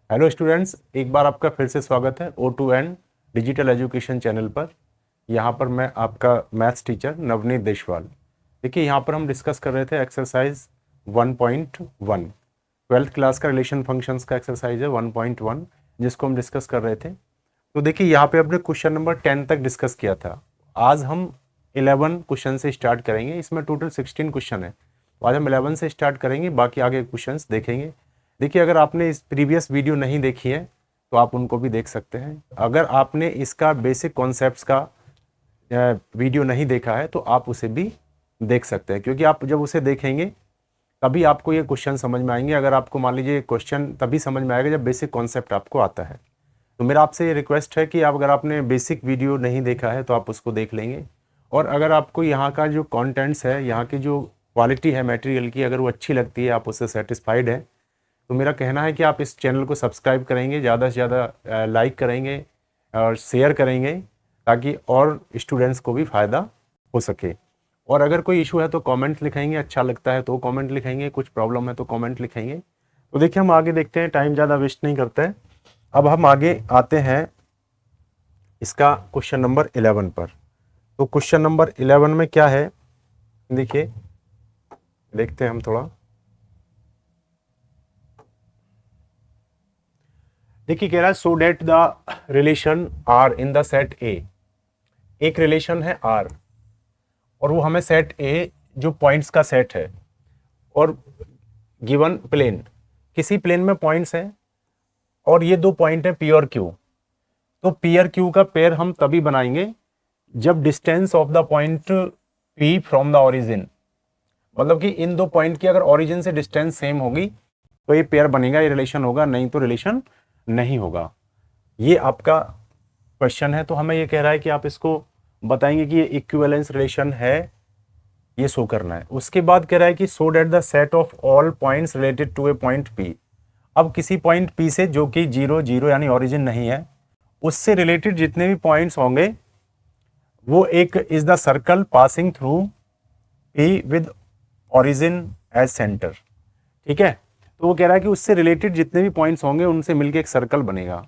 Hello students, एक बार आपका फिर से स्वागत है O2N डिजिटल एजुकेशन चैनल पर। यहाँ पर मैं आपका मैथ्स टीचर नवनीत देशवाल। देखिए, यहाँ पर हम डिस्कस कर रहे थे एक्सरसाइज 1.1, ट्वेल्थ क्लास का रिलेशन फंक्शंस का एक्सरसाइज है 1.1, जिसको हम डिस्कस कर रहे थे। तो देखिए, यहाँ पे अपने क्वेश्चन नंबर 10 तक डिस्कस किया था। आज हम 11 क्वेश्चन से स्टार्ट करेंगे। इसमें टोटल 16 क्वेश्चन है, तो आज हम 11 से स्टार्ट करेंगे, बाकी आगे क्वेश्चन देखेंगे। देखिए, अगर आपने इस प्रीवियस वीडियो नहीं देखी है तो आप उनको भी देख सकते हैं। अगर आपने इसका बेसिक कॉन्सेप्ट्स का वीडियो नहीं देखा है तो आप उसे भी देख सकते हैं, क्योंकि आप जब उसे देखेंगे तभी आपको ये क्वेश्चन समझ में आएंगे। अगर आपको मान लीजिए क्वेश्चन तभी समझ में आएगा जब बेसिक कॉन्सेप्ट आपको आता है। तो मेरा आपसे ये रिक्वेस्ट है कि आप अगर आपने बेसिक वीडियो नहीं देखा है तो आप उसको देख लेंगे, और अगर आपको यहाँ का जो कंटेंट्स है, यहाँ की जो क्वालिटी है मटेरियल की, अगर वो अच्छी लगती है, आप उससे सेटिस्फाइड है, तो मेरा कहना है कि आप इस चैनल को सब्सक्राइब करेंगे, ज़्यादा से ज़्यादा लाइक करेंगे और शेयर करेंगे, ताकि और स्टूडेंट्स को भी फ़ायदा हो सके। और अगर कोई इशू है तो कमेंट लिखेंगे, अच्छा लगता है तो कमेंट लिखेंगे, कुछ प्रॉब्लम है तो कमेंट लिखेंगे। तो देखिए, हम आगे देखते हैं, टाइम ज़्यादा वेस्ट नहीं करते हैं। अब हम आगे आते हैं इसका क्वेश्चन नंबर 11 पर। तो क्वेश्चन नंबर 11 में क्या है, देखिए देखते हैं हम थोड़ा। देखिए, कह रहा है so that the relation R in the set A. एक रिलेशन है आर और वो हमें सेट ए जो पॉइंट्स का सेट है, और गिवन प्लेन, किसी प्लेन में पॉइंट्स हैं और ये दो पॉइंट है पी और क्यू। तो पी और क्यू का पेयर हम तभी बनाएंगे जब distance of the point P from the origin, मतलब कि इन दो पॉइंट की अगर ओरिजिन से डिस्टेंस सेम होगी तो ये पेयर बनेगा, ये रिलेशन होगा, नहीं तो रिलेशन नहीं होगा। ये आपका क्वेश्चन है। तो हमें ये कह रहा है कि आप इसको बताएंगे कि ये इक्विवेलेंस रिलेशन है, ये शो करना है। उसके बाद कह रहा है कि so that the set of all points related to a point P. अब किसी पॉइंट पी से, जो कि 0 0 यानी ओरिजिन नहीं है, उससे रिलेटेड जितने भी पॉइंट्स होंगे वो एक is the circle passing through P with origin as centre. ठीक है, तो वो कह रहा है कि उससे रिलेटेड जितने भी पॉइंट्स होंगे उनसे मिलकर एक सर्कल बनेगा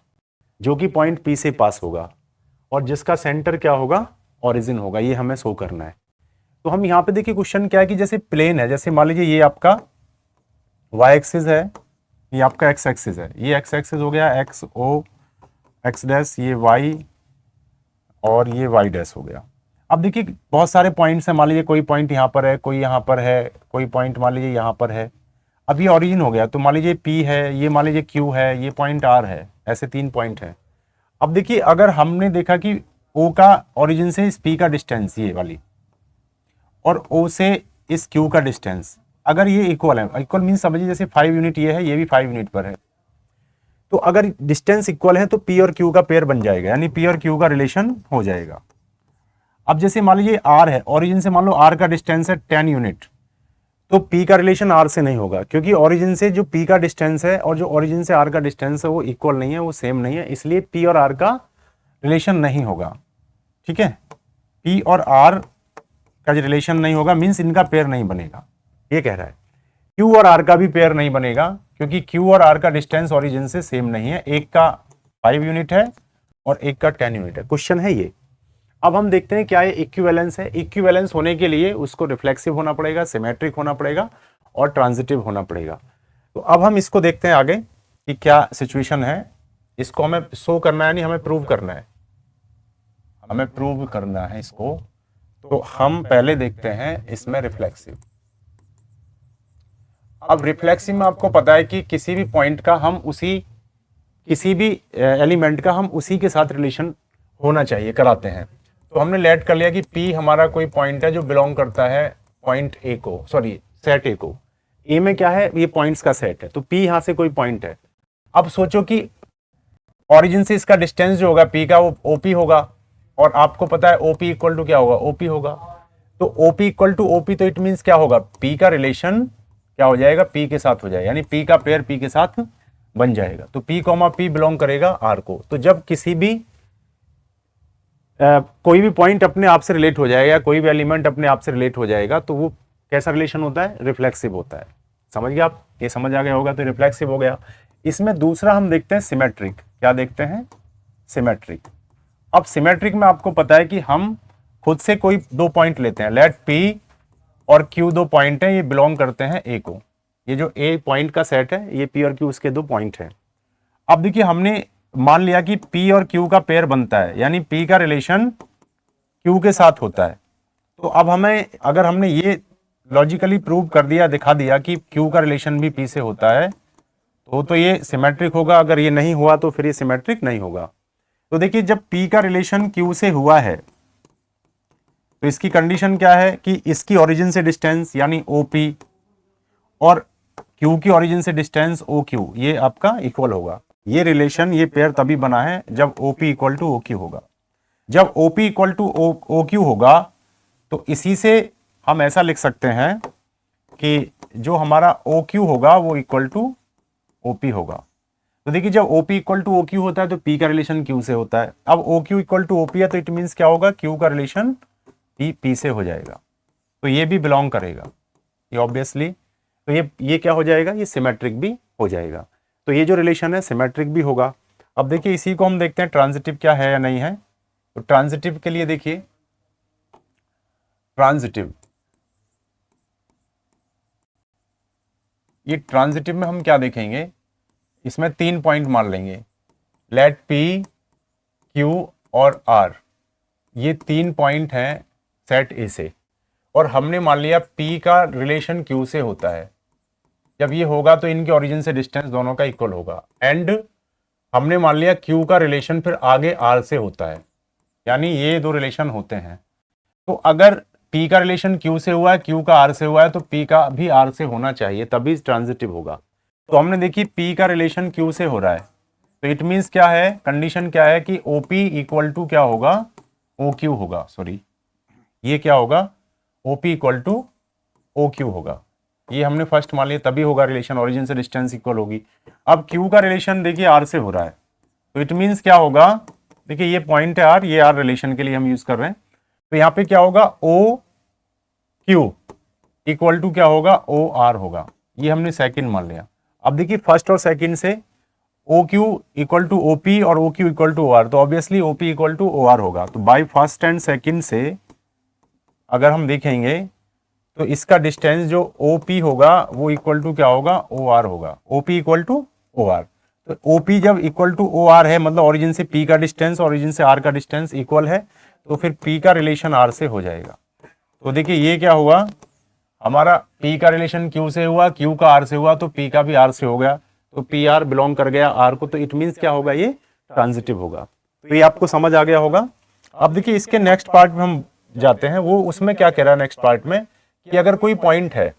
जो कि पॉइंट पी से पास होगा, और जिसका सेंटर क्या होगा, ओरिजिन होगा। ये हमें शो करना है। तो हम यहाँ पे देखिए, क्वेश्चन क्या है कि जैसे प्लेन है, जैसे मान लीजिए ये आपका y एक्सिस है, ये आपका x एक्सिस है, ये x एक्सिस हो गया, x o x डैश, ये y और ये y डैश हो गया। अब देखिए, बहुत सारे पॉइंट्स हैं, मान लीजिए कोई पॉइंट यहाँ पर है, कोई यहाँ पर है, कोई पॉइंट मान लीजिए यहाँ पर है। अब ये ओरिजिन हो गया, तो मान लीजिए P है, ये मान लीजिए Q है, ये पॉइंट R है, ऐसे 3 पॉइंट है। अब देखिए, अगर हमने देखा कि O का ओरिजिन से इस P का डिस्टेंस ये वाली, और O से इस Q का डिस्टेंस अगर ये इक्वल है, इक्वल मीन समझिए जैसे 5 यूनिट ये है, ये भी 5 यूनिट पर है, तो अगर डिस्टेंस इक्वल है तो P और Q का पेयर बन जाएगा, यानी P और Q का रिलेशन हो जाएगा। अब जैसे मान लीजिए R है, ओरिजिन से मान लो R का डिस्टेंस है 10 यूनिट, तो P का रिलेशन R से नहीं होगा, क्योंकि ओरिजिन से जो P का डिस्टेंस है और जो ओरिजिन से R का डिस्टेंस है वो इक्वल नहीं है, वो सेम नहीं है, इसलिए P और R का रिलेशन नहीं होगा। ठीक है, P और R का जो रिलेशन नहीं होगा मीन्स इनका पेयर नहीं बनेगा, ये कह रहा है। Q और R का भी पेयर नहीं बनेगा, क्योंकि Q और R का डिस्टेंस ओरिजिन से सेम नहीं है, एक का 5 यूनिट है और एक का 10 यूनिट है। क्वेश्चन है ये। अब हम देखते हैं क्या ये इक्विवेलेंस है। इक्विवेलेंस होने के लिए उसको रिफ्लेक्सिव होना पड़ेगा, सिमेट्रिक होना पड़ेगा और ट्रांजिटिव होना पड़ेगा। तो अब हम इसको देखते हैं आगे कि क्या सिचुएशन है। इसको हमें शो करना है, नहीं हमें प्रूव करना है, हमें प्रूव करना है इसको। तो हम पहले देखते हैं इसमें रिफ्लेक्सिव। अब रिफ्लेक्सिव में आपको पता है कि किसी भी पॉइंट का हम उसी, किसी भी एलिमेंट का हम उसी के साथ रिलेशन होना चाहिए, कराते हैं। तो हमने लेट कर लिया कि P हमारा कोई पॉइंट है जो बिलोंग करता है पॉइंट ए को, सॉरी सेट ए को। ए में क्या है, ये पॉइंट्स का सेट है, तो P यहां से कोई पॉइंट है। अब सोचो कि ओरिजिन से इसका डिस्टेंस जो होगा P का वो OP होगा, और आपको पता है OP इक्वल टू क्या होगा, OP होगा। तो OP इक्वल टू OP, तो इट मीन्स क्या होगा, P का रिलेशन क्या हो जाएगा, P के साथ हो जाएगा, यानी P का पेयर P के साथ बन जाएगा। तो P कॉमा P बिलोंग करेगा R को। तो जब किसी भी कोई भी पॉइंट अपने आप से रिलेट हो जाएगा, कोई भी एलिमेंट अपने आप से रिलेट हो जाएगा, तो वो कैसा रिलेशन होता है, रिफ्लेक्सिव होता है। समझ गए आप, ये समझ आ गया होगा, तो रिफ्लेक्सिव हो गया। इसमें दूसरा हम देखते हैं सिमेट्रिक। क्या देखते हैं? सिमेट्रिक। अब सिमेट्रिक में आपको पता है कि हम खुद से कोई दो पॉइंट लेते हैं, लेट P और Q दो पॉइंट हैं, ये बिलोंग करते हैं A को। ये जो A पॉइंट का सेट है, ये P और Q उसके दो पॉइंट हैं। अब देखिए हमने मान लिया कि P और Q का पेयर बनता है, यानी P का रिलेशन Q के साथ होता है। तो अब हमें, अगर हमने ये लॉजिकली प्रूव कर दिया, दिखा दिया कि Q का रिलेशन भी P से होता है, तो ये सिमेट्रिक होगा। अगर ये नहीं हुआ तो फिर ये सिमेट्रिक नहीं होगा। तो देखिए जब P का रिलेशन Q से हुआ है तो इसकी कंडीशन क्या है कि इसकी ओरिजिन से डिस्टेंस यानी OP और Q की ओरिजिन से डिस्टेंस OQ ये आपका इक्वल होगा। ये रिलेशन, ये पेयर तभी बना है जब OP इक्वल टू OQ होगा। जब OP इक्वल टू OQ होगा तो इसी से हम ऐसा लिख सकते हैं कि जो हमारा OQ होगा वो इक्वल टू OP होगा। तो देखिए जब OP इक्वल टू OQ होता है तो P का रिलेशन Q से होता है। अब OQ इक्वल टू OP है तो इट मीन्स क्या होगा, Q का रिलेशन P से हो जाएगा। तो ये भी बिलोंग करेगा, ये ऑब्वियसली। तो ये क्या हो जाएगा, ये सिमेट्रिक भी हो जाएगा। तो ये जो रिलेशन है सिमेट्रिक भी होगा। अब देखिए इसी को हम देखते हैं ट्रांजिटिव क्या है या नहीं है। तो ट्रांजिटिव के लिए देखिए, ट्रांजिटिव, ये ट्रांजिटिव में हम क्या देखेंगे, इसमें 3 पॉइंट मान लेंगे, लेट P, Q और R, ये 3 पॉइंट हैं सेट ए से, और हमने मान लिया P का रिलेशन Q से होता है। जब ये होगा तो इनके ओरिजिन से डिस्टेंस दोनों का इक्वल होगा। एंड हमने मान लिया Q का रिलेशन फिर आगे R से होता है, यानी ये दो रिलेशन होते हैं। तो अगर P का रिलेशन Q से हुआ है, Q का R से हुआ है, तो P का भी R से होना चाहिए, तभी ट्रांजिटिव होगा। तो हमने देखी P का रिलेशन Q से हो रहा है, तो इट मीन्स क्या है, कंडीशन क्या है कि OP इक्वल टू क्या होगा, OQ होगा। सॉरी, ये क्या होगा, OP इक्वल टू OQ होगा। ये हमने फर्स्ट मान लिया, तभी होगा रिलेशन, ओरिजिन से डिस्टेंस इक्वल होगी। अब Q का रिलेशन देखिए R से हो रहा है, तो इट मीन्स क्या होगा, देखिए ये पॉइंट है R, ये R रिलेशन के लिए हम यूज कर रहे हैं। तो यहाँ पे क्या होगा, OQ इक्वल टू क्या होगा, OR होगा। ये हमने सेकंड मान लिया। अब देखिए फर्स्ट और सेकंड से OQ इक्वल टू OP और OQ इक्वल टू OR, तो obviously OP equal to OR होगा। तो बाय फर्स्ट एंड सेकंड से अगर हम देखेंगे तो इसका डिस्टेंस जो OP होगा वो इक्वल टू क्या होगा, OR होगा। OP इक्वल टू OR, तो OP जब इक्वल टू OR है, मतलब ओरिजिन से P का डिस्टेंस, ओरिजिन से R का डिस्टेंस इक्वल है, तो फिर P का रिलेशन R से हो जाएगा। तो देखिए ये क्या हुआ, हमारा P का रिलेशन Q से हुआ, Q का R से हुआ, तो P का भी R से हो गया, तो PR बिलोंग कर गया R को। तो इट मीन्स क्या होगा, ये ट्रांजिटिव होगा। तो ये आपको समझ आ गया होगा। अब देखिए इसके नेक्स्ट पार्ट में हम जाते हैं, वो उसमें क्या कह रहा है नेक्स्ट पार्ट में, कि अगर कोई पॉइंट है,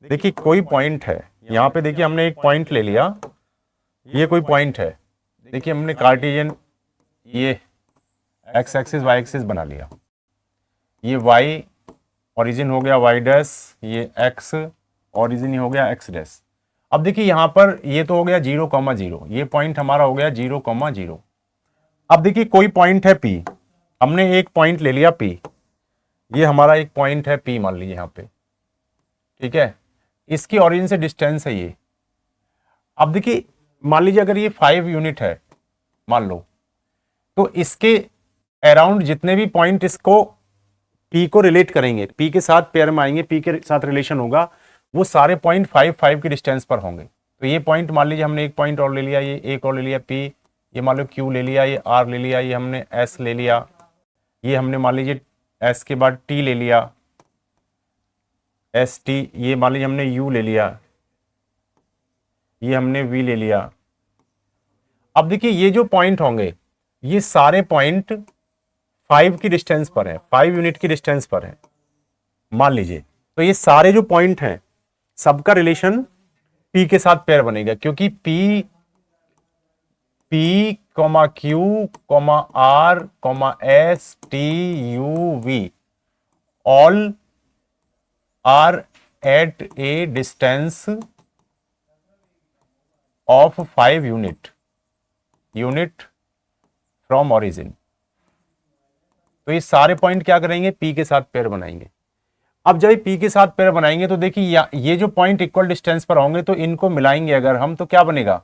देखिए कोई पॉइंट है, यहाँ पे देखिए हमने एक पॉइंट ले लिया, ये कोई पॉइंट है, देखिए हमने कार्टेशियन ये एक्स एक्सिस वाई एक्सिस बना लिया, ये वाई ओरिजिन हो गया वाई डैश, ये एक्स ओरिजिन हो गया एक्स डैश। अब देखिए यहाँ पर ये तो हो गया 0,0, ये पॉइंट हमारा हो गया 0,0। अब देखिए कोई पॉइंट है P, हमने एक पॉइंट ले लिया P, ये हमारा एक पॉइंट है P मान लीजिए यहाँ पे, ठीक है, इसकी ओरिजिन से डिस्टेंस है ये। अब देखिए मान लीजिए अगर ये 5 यूनिट है मान लो, तो इसके अराउंड जितने भी पॉइंट इसको P को रिलेट करेंगे, P के साथ पेयर में आएंगे, P के साथ रिलेशन होगा, वो सारे पॉइंट 5 की डिस्टेंस पर होंगे। तो ये पॉइंट मान लीजिए हमने एक पॉइंट और ले लिया, ये एक और ले लिया P, ये मान लो Q ले लिया, ये R ले लिया, ये हमने S ले लिया, ये हमने मान लीजिए S के बाद T ले लिया, ST, ये मान लीजिए हमने U ले लिया, ये हमने V ले लिया। अब देखिए ये जो पॉइंट होंगे ये सारे पॉइंट 5 की डिस्टेंस पर है, 5 यूनिट की डिस्टेंस पर है मान लीजिए। तो ये सारे जो पॉइंट हैं सबका रिलेशन P के साथ पेयर बनेगा, क्योंकि P, Q, R, S, T, U, V all are at a distance of 5 unit from origin। तो ये सारे पॉइंट क्या करेंगे, P के साथ पेयर बनाएंगे। अब जब पी के साथ पेयर बनाएंगे तो देखिए ये जो पॉइंट इक्वल डिस्टेंस पर होंगे तो इनको मिलाएंगे अगर हम, तो क्या बनेगा,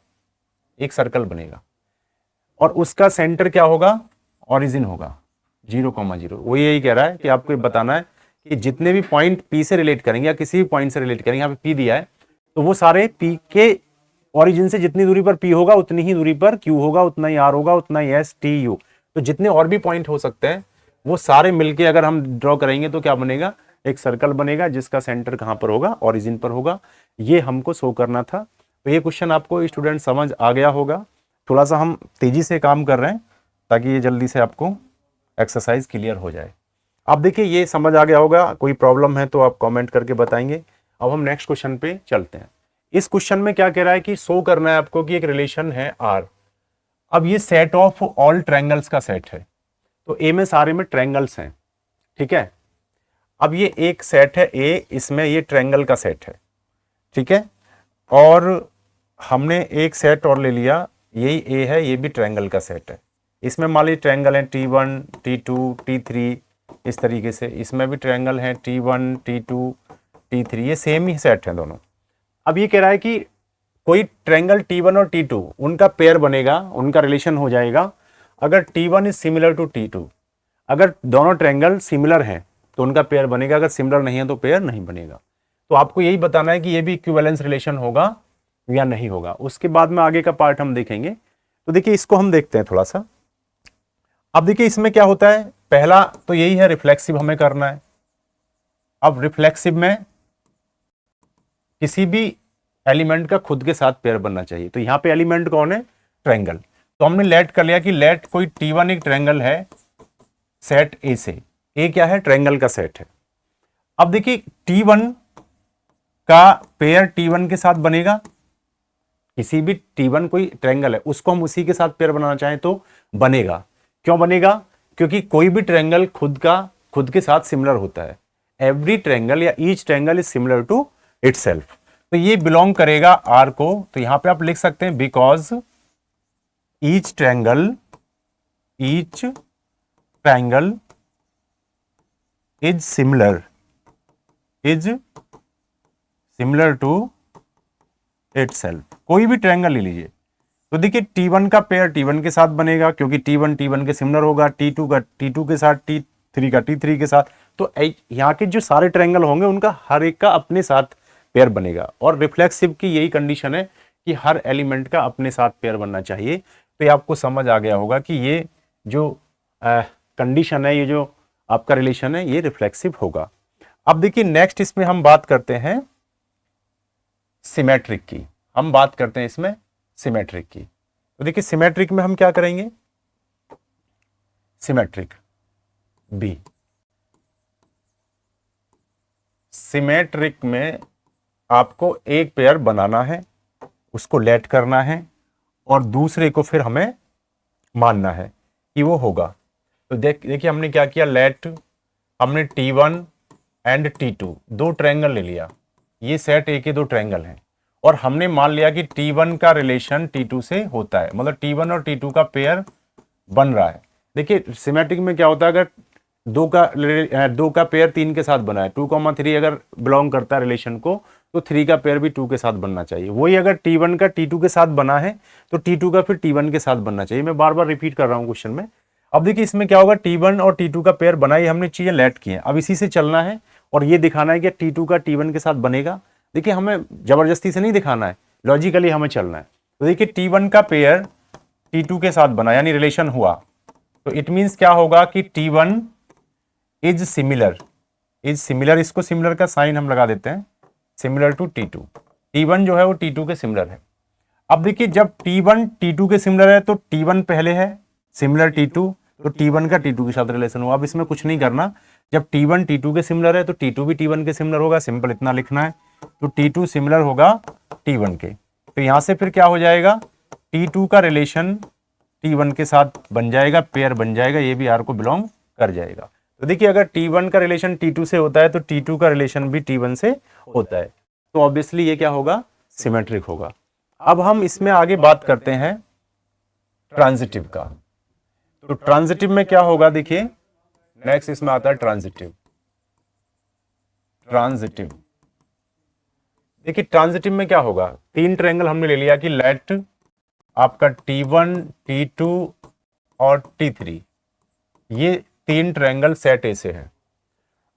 एक सर्कल बनेगा, और उसका सेंटर क्या होगा, ओरिजिन होगा 0,0। वो यही कह रहा है कि आपको बताना है कि जितने भी पॉइंट पी से रिलेट करेंगे या किसी भी पॉइंट से रिलेट करेंगे, यहाँ पे पी दिया है, तो वो सारे पी के ओरिजिन से जितनी दूरी पर पी होगा उतनी ही दूरी पर क्यू होगा, उतना ही आर होगा, उतना ही एस टी यू। तो जितने और भी पॉइंट हो सकते हैं वो सारे मिलके अगर हम ड्रॉ करेंगे तो क्या बनेगा, एक सर्कल बनेगा जिसका सेंटर कहां पर होगा, ओरिजिन पर होगा। ये हमको शो करना था। तो ये क्वेश्चन आपको स्टूडेंट समझ आ गया होगा। थोड़ा सा हम तेजी से काम कर रहे हैं ताकि ये जल्दी से आपको एक्सरसाइज क्लियर हो जाए। आप देखिए ये समझ आ गया होगा, कोई प्रॉब्लम है तो आप कमेंट करके बताएंगे। अब हम नेक्स्ट क्वेश्चन पे चलते हैं। इस क्वेश्चन में क्या कह रहा है कि शो करना है आपको कि एक रिलेशन है आर। अब ये सेट ऑफ ऑल ट्रायंगल्स का सेट है, तो ए में सारे में ट्रायंगल्स हैं, ठीक है। अब ये एक सेट है ए, इसमें ये ट्रायंगल का सेट है, ठीक है। और हमने एक सेट और ले लिया, यही ए है, ये भी ट्रायंगल का सेट है। इसमें मान लीजिए ट्रायंगल है T1, T2, T3, इस तरीके से। इसमें भी ट्रायंगल है T1, T2, T3, ये सेम ही सेट है दोनों। अब ये कह रहा है कि कोई ट्रायंगल T1 और T2 उनका पेयर बनेगा, उनका रिलेशन हो जाएगा अगर T1 is similar to T2। अगर दोनों ट्रायंगल सिमिलर हैं तो उनका पेयर बनेगा, अगर सिमिलर नहीं है तो पेयर नहीं बनेगा। तो आपको यही बताना है कि ये भी इक्विवेलेंस रिलेशन होगा या नहीं होगा। उसके बाद में आगे का पार्ट हम देखेंगे। तो देखिए इसको हम देखते हैं थोड़ा सा। अब देखिए इसमें क्या होता है, पहला तो यही है रिफ्लेक्सिव हमें करना है। अब रिफ्लेक्सिव में किसी भी एलिमेंट का खुद के साथ पेयर बनना चाहिए। तो यहां पे एलिमेंट कौन है, ट्रायंगल। तो हमने लेट कर लिया कि लेट कोई T1 एक ट्रायंगल है सेट ए से। ए क्या है, ट्रायंगल का सेट है। अब देखिए T1 का पेयर T1 के साथ बनेगा, किसी भी T1 कोई ट्रायंगल है उसको हम उसी के साथ पेयर बनाना चाहें तो बनेगा। क्यों बनेगा, क्योंकि कोई भी ट्रायंगल खुद के साथ सिमिलर होता है। एवरी ट्रायंगल या each triangle is similar to itself. तो ये बिलोंग करेगा आर को। तो यहां पे आप लिख सकते हैं because each triangle is similar to itself. कोई भी ट्रायंगल ले लीजिए। तो देखिए T1 का पेयर T1 के साथ बनेगा क्योंकि T1 T1 के सिमिलर होगा, T2 का T2 के साथ, T3 का T3 के साथ। तो यहाँ के जो सारे ट्रायंगल होंगे उनका हर एक का अपने साथ पेयर बनेगा। और रिफ्लेक्सिव की यही कंडीशन है कि हर एलिमेंट का अपने साथ पेयर बनना चाहिए। तो ये आपको समझ आ गया होगा कि ये जो कंडीशन है, ये जो आपका रिलेशन है, ये रिफ्लेक्सिव होगा। अब देखिए नेक्स्ट इसमें हम बात करते हैं सिमेट्रिक की। हम बात करते हैं इसमें सिमेट्रिक की। तो देखिए सिमेट्रिक में हम क्या करेंगे, सिमेट्रिक बी। सिमेट्रिक में आपको एक पेयर बनाना है, उसको लेट करना है और दूसरे को फिर हमें मानना है कि वो होगा। तो देखिए हमने क्या किया, लेट हमने T1 एंड T2 दो ट्रायंगल ले लिया। ये सेट ए के दो ट्रायंगल हैं और हमने मान लिया कि T1 का रिलेशन T2 से होता है, मतलब T1 और T2 का पेयर बन रहा है। देखिए सिमेट्रिक में क्या होता है, अगर दो का पेयर 3 के साथ बना है, 2,3 अगर बिलोंग करता है रिलेशन को, तो 3 का पेयर भी 2 के साथ बनना चाहिए। वही अगर T1 का T2 के साथ बना है तो T2 का फिर T1 के साथ बनना चाहिए। मैं बार बार रिपीट कर रहा हूं क्वेश्चन में। अब देखिए इसमें क्या होगा, T1 और T2 का पेयर बनाई, हमने चीजें लेट की हैं। अब इसी से चलना है और ये दिखाना है कि T2 का T1 के साथ बनेगा। देखिए हमें जबरदस्ती से नहीं दिखाना है, लॉजिकली हमें चलना है। तो देखिए T1 का पेयर T2 के साथ बना यानी रिलेशन हुआ, तो इट मींस क्या होगा कि T1 इज सिमिलर, इसको सिमिलर का साइन हम लगा देते हैं, सिमिलर टू T2। T1 जो है वो T2 के सिमिलर है। अब देखिए जब T1 T2 के सिमिलर है तो T1 पहले है सिमिलर T2, तो T1 का T2 के साथ रिलेशन हुआ। अब इसमें कुछ नहीं करना, जब T1 T2 के सिमिलर है तो T2 भी T1 के सिमिलर होगा, सिंपल इतना लिखना है। तो T2 सिमिलर होगा T1 के, तो यहां से फिर क्या हो जाएगा, T2 का रिलेशन T1 के साथ बन जाएगा, पेयर बन जाएगा, ये भी आर को बिलोंग कर जाएगा। तो देखिए अगर T1 का रिलेशन T2 से होता है तो T2 का रिलेशन भी T1 से होता है, तो ऑब्वियसली ये क्या होगा, सिमेट्रिक होगा। अब हम इसमें आगे बात करते हैं ट्रांजिटिव का। तो ट्रांजिटिव में क्या होगा, देखिए नेक्स्ट इसमें आता है ट्रांजिटिव। ट्रांजिटिव। देखिए ट्रांजिटिव में क्या होगा, तीन ट्रायंगल हमने ले लिया कि लेट आपका T1, T2 और T3, ये तीन ट्रायंगल सेट ए से है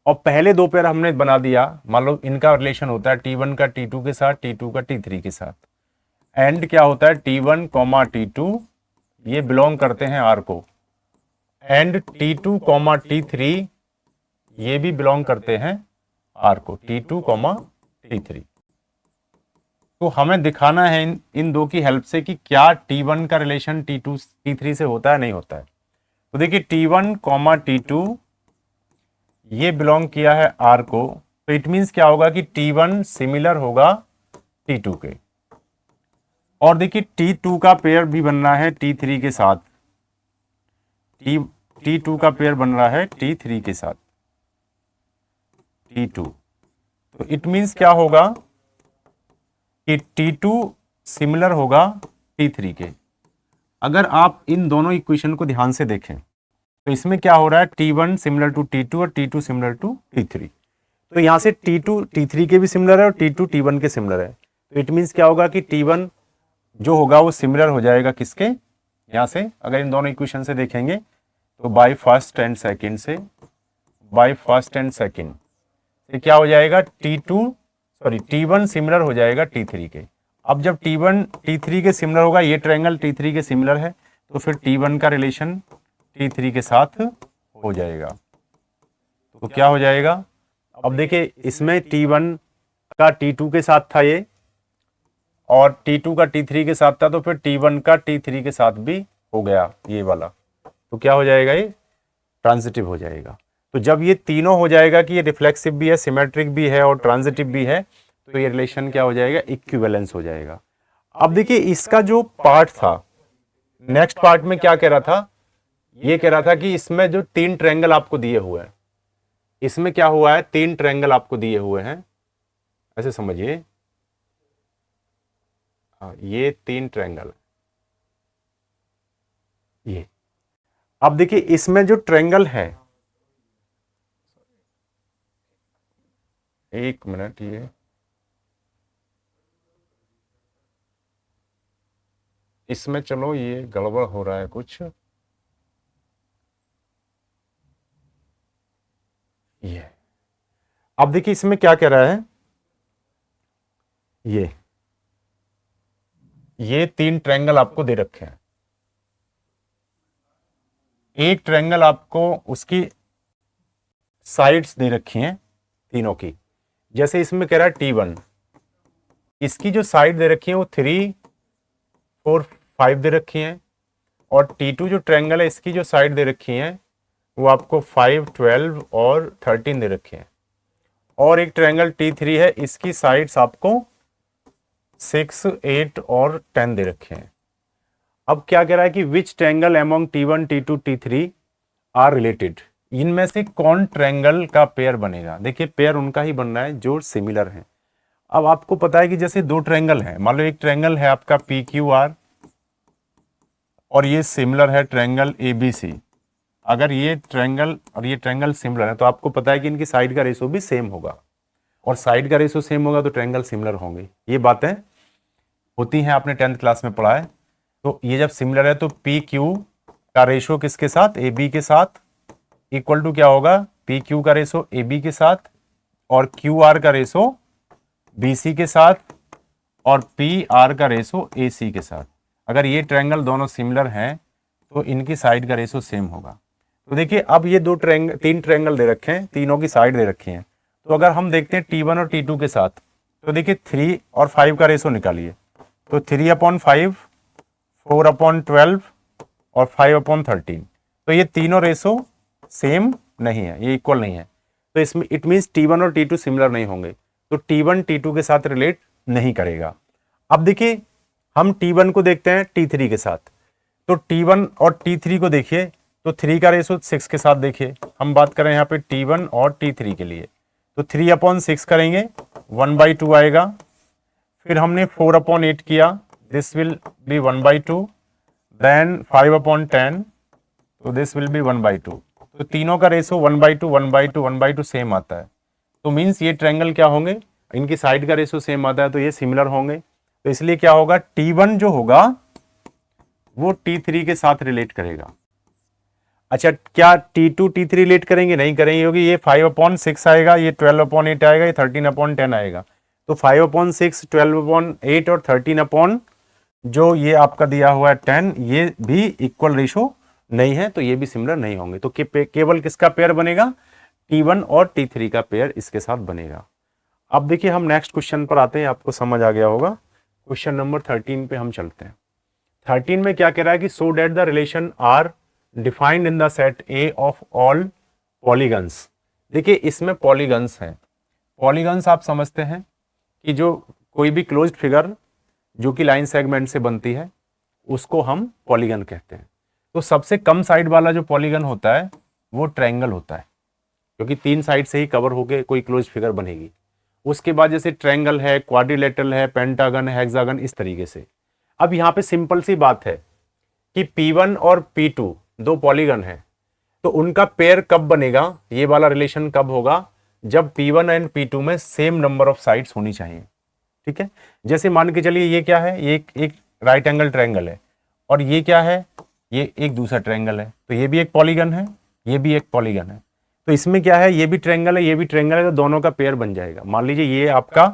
और पहले दो पेयर हमने बना दिया, मान लो इनका रिलेशन होता है T1 का T2 के साथ, T2 का T3 के साथ, एंड क्या होता है T1, T2 ये बिलोंग करते हैं R को, एंड T2, T3 ये भी बिलोंग करते हैं R को, T2, T3। तो हमें दिखाना है इन दो की हेल्प से कि क्या T1 का रिलेशन T2, T3 से होता है नहीं होता है। तो देखिए T1, T2 ये बिलोंग किया है R को, तो इट मींस क्या होगा कि T1 सिमिलर होगा T2 के, और देखिए T2 का पेयर भी बन रहा है T3 के साथ, T2 का पेयर बन रहा है T3 के साथ, T2। तो इट मींस क्या होगा कि T2 सिमिलर होगा T3 के। अगर आप इन दोनों इक्वेशन को ध्यान से देखें तो इसमें क्या हो रहा है, T1 सिमिलर टू T2 और T2 सिमिलर टू T3। तो यहां से T2 T3 के भी सिमिलर है और T2 T1 के सिमिलर है। तो इट मींस क्या होगा कि T1 जो होगा वो सिमिलर हो जाएगा किसके, यहां से अगर इन दोनों इक्वेशन से देखेंगे तो बाय फर्स्ट एंड सेकंड से, बाय फर्स्ट एंड सेकंड से क्या हो जाएगा T1 सिमिलर हो जाएगा T3 के। अब जब T1 T3 के सिमिलर होगा, ये ट्रायंगल T3 के सिमिलर है, तो फिर T1 का रिलेशन T3 के साथ हो जाएगा। तो क्या हो जाएगा, अब देखिए इसमें T1 का T2 के साथ था ये, और T2 का T3 के साथ था, तो फिर T1 का T3 के साथ भी हो गया ये वाला। तो क्या हो जाएगा, ये ट्रांजिटिव हो जाएगा। तो जब ये तीनों हो जाएगा कि ये रिफ्लेक्सिव भी है, सिमेट्रिक भी है और ट्रांजिटिव भी है, तो ये रिलेशन क्या हो जाएगा, इक्विवेलेंस हो जाएगा। अब देखिए इसका जो पार्ट था, नेक्स्ट पार्ट में क्या कह रहा था, ये कह रहा था कि इसमें जो तीन ट्रायंगल आपको दिए हुए हैं, इसमें क्या हुआ है, तीन ट्रायंगल आपको दिए हुए हैं, ऐसे समझिए, ये तीन ट्रायंगल, ये। अब देखिए इसमें जो ट्रायंगल है, एक मिनट, ये इसमें चलो ये गड़बड़ हो रहा है कुछ, ये। अब देखिए इसमें क्या कह रहा है, ये तीन ट्रायंगल आपको दे रखे हैं। एक ट्रायंगल आपको उसकी साइड्स दे रखी हैं तीनों की, जैसे इसमें कह रहा है T1, इसकी जो साइड दे रखी है वो 3, 4, 5 दे रखी हैं, और T2 जो ट्रायंगल है इसकी जो साइड दे रखी हैं वो आपको 5, 12 और 13 दे रखे हैं, और एक ट्रायंगल T3 है, इसकी साइड्स आपको 6, 8 और 10 दे रखे हैं। अब क्या कह रहा है कि which triangle among T1, T2, T3 are related, इनमें से कौन ट्रायंगल का पेयर बनेगा। देखिए पेयर उनका ही बन रहा है जो सिमिलर है। अब आपको पता है कि जैसे दो ट्रायंगल हैं, मान लो एक ट्रायंगल है आपका PQR और ये सिमिलर है ट्रायंगल ABC। अगर ये ट्रायंगल और ये ट्रायंगल सिमिलर है तो आपको पता है कि इनकी साइड का रेशो भी सेम होगा, और साइड का रेशो सेम होगा तो ट्रायंगल सिमिलर होंगे। ये बातें होती हैं, आपने 10th क्लास में पढ़ा है। तो ये जब सिमिलर है तो PQ का रेशो किसके साथ, AB के साथ, इक्वल टू क्या होगा, PQ का रेशो AB के साथ और QR का रेशो BC के साथ और PR का रेशो AC के साथ। अगर ये ट्रायंगल दोनों सिमिलर हैं तो इनकी साइड का रेशो सेम होगा। तो देखिए अब ये तीन ट्रायंगल दे रखे हैं, तीनों की साइड दे रखी हैं। तो अगर हम देखते हैं T1 और T2 के साथ, तो देखिए 3 और 5 का रेशो निकालिए, तो 3/5, 4/12 और 5/13। तो ये तीनों रेशो सेम नहीं है, ये इक्वल नहीं है, तो इसमें इट मींस T1 और T2 सिमिलर नहीं होंगे, तो T1 T2 के साथ रिलेट नहीं करेगा। अब देखिए हम T1 को देखते हैं T3 के साथ, तो T1 और T3 को देखिए, तो 3 का रेशो 6 के साथ देखिए, हम बात करें यहाँ पे T1 और T3 के लिए, तो 3/6 करेंगे 1/2 आएगा। फिर हमने 4/8 किया, दिस विल बी 1/2, देन 5/10, तो दिस विल बी 1/2। तो तीनों का रेशो 1/2, 1/2, 1/2 सेम आता है, तो मीन्स ये ट्रायंगल क्या होंगे, इनकी साइड का रेशियो सेम आता है तो ये सिमिलर होंगे। तो इसलिए क्या होगा, T1 जो होगा वो T3 के साथ रिलेट करेगा। अच्छा, क्या T2 T3 रिलेट करेंगे? नहीं करेंगे, क्योंकि ये 5/6 आएगा, ये 12/8 आएगा, ये 13/10 आएगा। तो 5/6, 12/8 और 13 जो ये आपका दिया हुआ है 10, ये भी इक्वल रेशो नहीं है, तो ये भी सिमिलर नहीं होंगे। तो केवल किसका पेयर बनेगा, T1 और T3 का पेयर इसके साथ बनेगा। अब देखिए हम नेक्स्ट क्वेश्चन पर आते हैं, आपको समझ आ गया होगा। क्वेश्चन नंबर 13 पे हम चलते हैं। 13 में क्या कह रहा है कि so that the relation R defined in the set A of all polygons. देखिए इसमें पॉलीगन्स हैं। पॉलीगन्स आप समझते हैं कि जो कोई भी क्लोज्ड फिगर जो कि लाइन सेगमेंट से बनती है उसको हम पॉलीगन कहते हैं। तो सबसे कम साइड वाला जो पॉलीगन होता है वो ट्रायंगल होता है, क्योंकि 3 साइड से ही कवर होकर कोई क्लोज फिगर बनेगी। उसके बाद जैसे ट्रायंगल है, क्वाड्रिलेटरल है, पेंटागन है, हेक्सागन, इस तरीके से। अब यहाँ पे सिंपल सी बात है कि P1 और P2 दो पॉलीगन है, तो उनका पेयर कब बनेगा, ये वाला रिलेशन कब होगा, जब P1 एंड P2 में सेम नंबर ऑफ साइड्स होनी चाहिए। ठीक है, जैसे मान के चलिए ये क्या है, ये एक राइट एंगल ट्रायंगल है, और ये क्या है, ये एक दूसरा ट्रायंगल है। तो ये भी एक पॉलीगन है, ये भी एक पॉलीगन है। तो इसमें क्या है, ये भी ट्रायंगल है, ये भी ट्रायंगल है, तो दोनों का पेयर बन जाएगा। मान लीजिए ये आपका